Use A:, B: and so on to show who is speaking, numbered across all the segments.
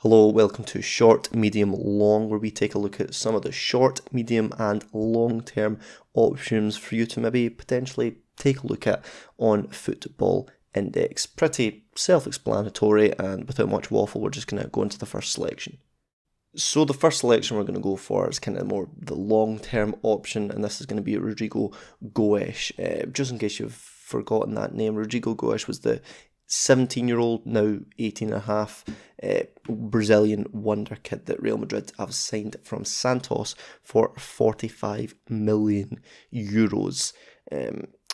A: Hello, welcome to Short, Medium, Long, where we take a look at some of the short, medium, and long-term options for you to maybe potentially take a look at on Football Index. Pretty self-explanatory, and without much waffle, we're just going to go into the first selection. So the first selection we're going to go for is kind of more the long-term option, and this is going to be Rodrigo Goes. Just in case you've forgotten that name, Rodrigo Goes was the 17-year-old, now 18 and a half, Brazilian wonder kid that Real Madrid have signed from Santos for 45 million euros.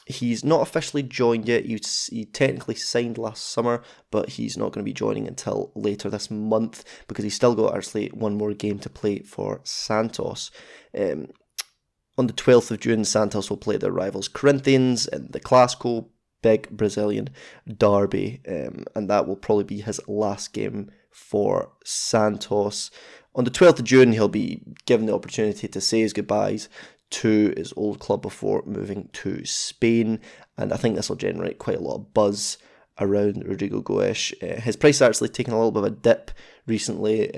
A: He's not officially joined yet. He technically signed last summer, but he's not going to be joining until later this month because he's still got actually one more game to play for Santos. On the 12th of June, Santos will play their rivals Corinthians in the Clásico, big Brazilian derby, and that will probably be his last game for Santos. On the 12th of June, he'll be given the opportunity to say his goodbyes to his old club before moving to Spain, and I think this will generate quite a lot of buzz around Rodrigo Goes. His price has actually taken a little bit of a dip recently.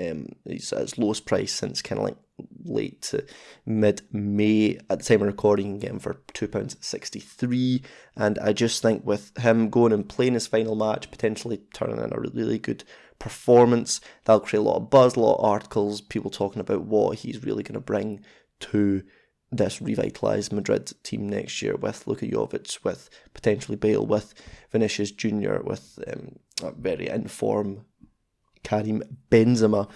A: He's at his lowest price since kind of like late to mid-May. At the time of recording, you can get him for £2.63, and I just think with him going and playing his final match, potentially turning in a really good performance, that'll create a lot of buzz, a lot of articles, people talking about what he's really going to bring to this revitalised Madrid team next year with Luka Jovic, with potentially Bale, with Vinicius Jr., with a very in-form Karim Benzema.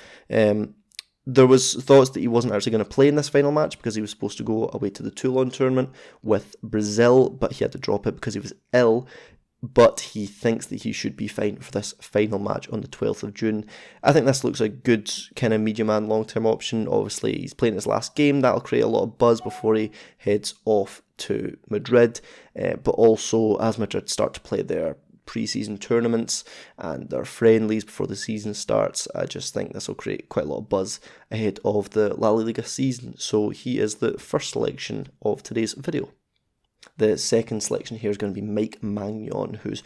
A: There was thoughts that he wasn't actually going to play in this final match because he was supposed to go away to the Toulon tournament with Brazil, but he had to drop it because he was ill. But he thinks that he should be fine for this final match on the 12th of June. I think this looks a good kind of medium and long-term option. Obviously, he's playing his last game. That'll create a lot of buzz before he heads off to Madrid. But also, as Madrid start to play their pre-season tournaments and their friendlies before the season starts, I just think this will create quite a lot of buzz ahead of the La Liga season. So he is the first selection of today's video. The second selection here is going to be Mike Maignan, who's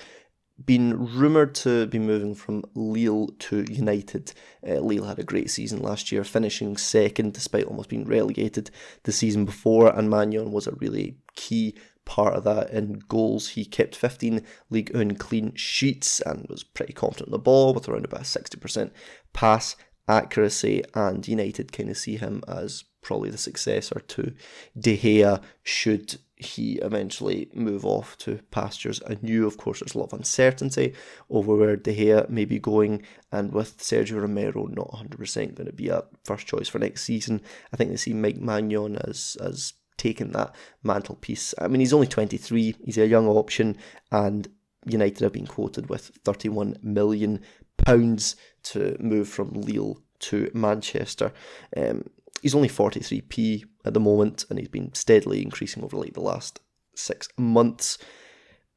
A: been rumoured to be moving from Lille to United. Lille had a great season last year, finishing second despite almost being relegated the season before, and Maignan was a really key part of that in goals. He kept 15 Ligue 1 clean sheets and was pretty confident on the ball with around about 60% pass accuracy, and United kind of see him as probably the successor to De Gea should he eventually move off to pastures anew. Of course, there's a lot of uncertainty over where De Gea may be going, and with Sergio Romero not 100% going to be a first choice for next season, I think they see Mike Maignan as taking that mantelpiece. I mean, he's only 23, he's a young option, and United have been quoted with £31 million to move from Lille to Manchester. He's only 43p at the moment, and he's been steadily increasing over like the last 6 months.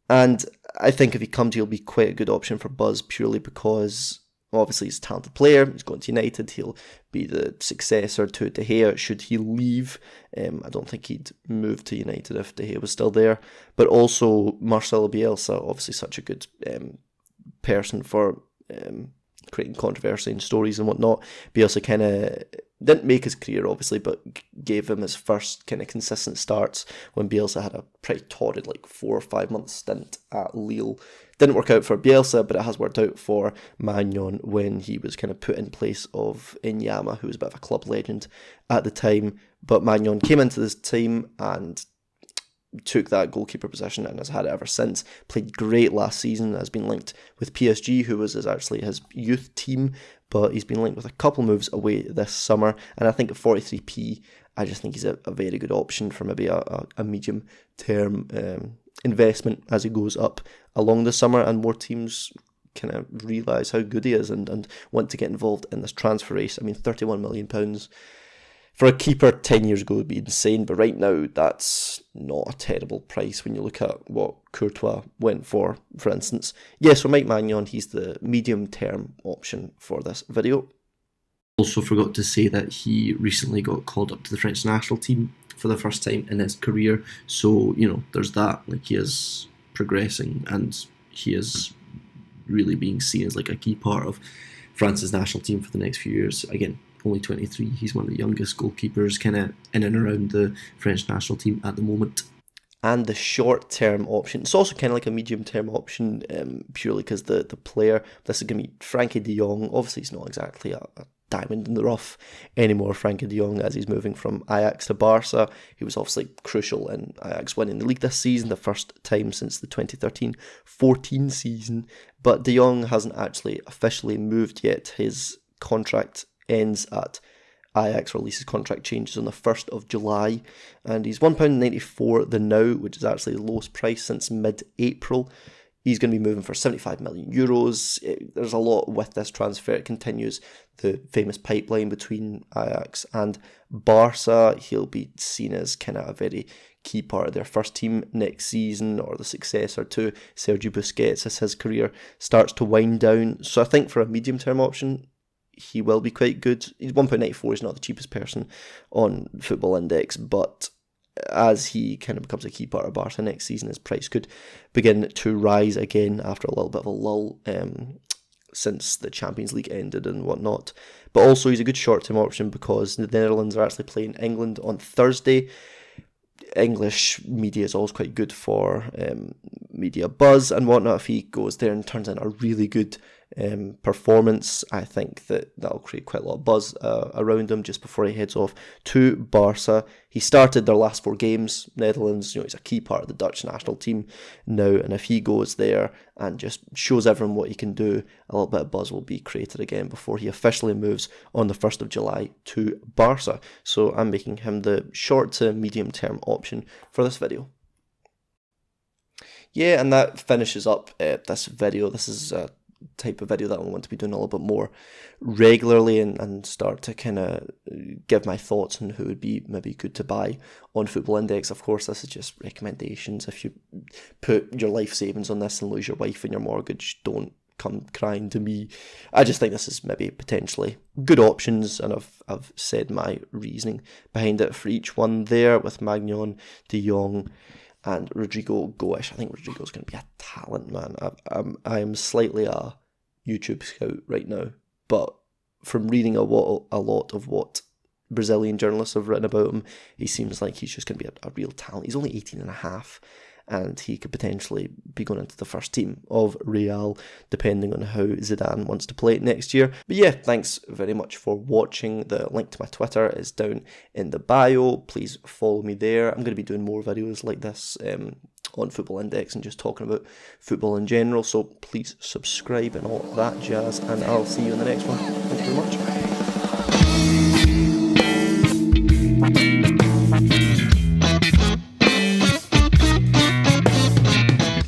A: And I think if he comes, he'll be quite a good option for buzz, purely because obviously he's a talented player. He's going to United. He'll be the successor to De Gea should he leave. I don't think he'd move to United if De Gea was still there. But also Marcelo Bielsa, obviously such a good person for creating controversy and stories and whatnot. Bielsa kind of didn't make his career, obviously, but gave him his first kind of consistent starts when Bielsa had a pretty torrid, like 4 or 5 month stint at Lille. Didn't work out for Bielsa, but it has worked out for Maignan when he was kind of put in place of Inyama, who was a bit of a club legend at the time. But Maignan came into this team and took that goalkeeper position and has had it ever since. Played great last season, has been linked with PSG, who was actually his youth team, but he's been linked with a couple moves away this summer, and I think at 43p, I just think he's a very good option for maybe a medium-term investment as he goes up along the summer and more teams kind of realise how good he is and want to get involved in this transfer race. I mean, £31 million for a keeper 10 years ago would be insane, but right now that's not a terrible price when you look at what Courtois went for instance. Yeah, so Mike Maignan, he's the medium-term option for this video. Also forgot to say that he recently got called up to the French national team for the first time in his career, so, you know, there's that. Like, he is progressing and he is really being seen as like a key part of
B: France's national team for the next few years. Again, only 23. He's one of the youngest goalkeepers kind of in and around the French national team at the moment.
A: And the short-term option, it's also kind of like a medium-term option, purely because the player, this is going to be Frankie de Jong. Obviously, he's not exactly a diamond in the rough anymore, Frankie de Jong, as he's moving from Ajax to Barca. He was obviously crucial in Ajax winning the league this season, the first time since the 2013-14 season. But de Jong hasn't actually officially moved yet. His contract ends at Ajax, releases contract changes on the 1st of July, and he's £1.94 the now, which is actually the lowest price since mid-April. He's going to be moving for €75 million. There's a lot with this transfer. It continues the famous pipeline between Ajax and Barca. He'll be seen as kind of a very key part of their first team next season, or the successor to Sergio Busquets as his career starts to wind down. So I think for a medium-term option, he will be quite good. He's £1.94. He's not the cheapest person on Football Index, but as he kind of becomes a key part of Barca next season, his price could begin to rise again after a little bit of a lull since the Champions League ended and whatnot. But also he's a good short-term option because the Netherlands are actually playing England on Thursday. English media is always quite good for media buzz and whatnot. If he goes there and turns in a really good performance, I think that'll create quite a lot of buzz around him just before he heads off to Barca. He started their last 4 games. Netherlands, he's a key part of the Dutch national team now, and if he goes there and just shows everyone what he can do, a little bit of buzz will be created again before he officially moves on the 1st of July to Barca. So I'm making him the short to medium term option for this video. Yeah, and that finishes up this video. This is a type of video that I want to be doing a little bit more regularly and start to kind of give my thoughts on who would be maybe good to buy on Football Index. Of course, this is just recommendations. If you put your life savings on this and lose your wife and your mortgage, don't come crying to me. I just think this is maybe potentially good options, and I've said my reasoning behind it for each one there, with Maignan, De Jong, and Rodrigo Goes. I think Rodrigo's going to be a talent, man. I am slightly a YouTube scout right now, but from reading a lot of what Brazilian journalists have written about him, he seems like he's just going to be a real talent. He's only 18 and a half, and he could potentially be going into the first team of Real, depending on how Zidane wants to play it next year. But yeah, thanks very much for watching. The link to my Twitter is down in the bio. Please follow me there. I'm going to be doing more videos like this on Football Index and just talking about football in general, so please subscribe and all that jazz, and I'll see you in the next one. Thank you very much.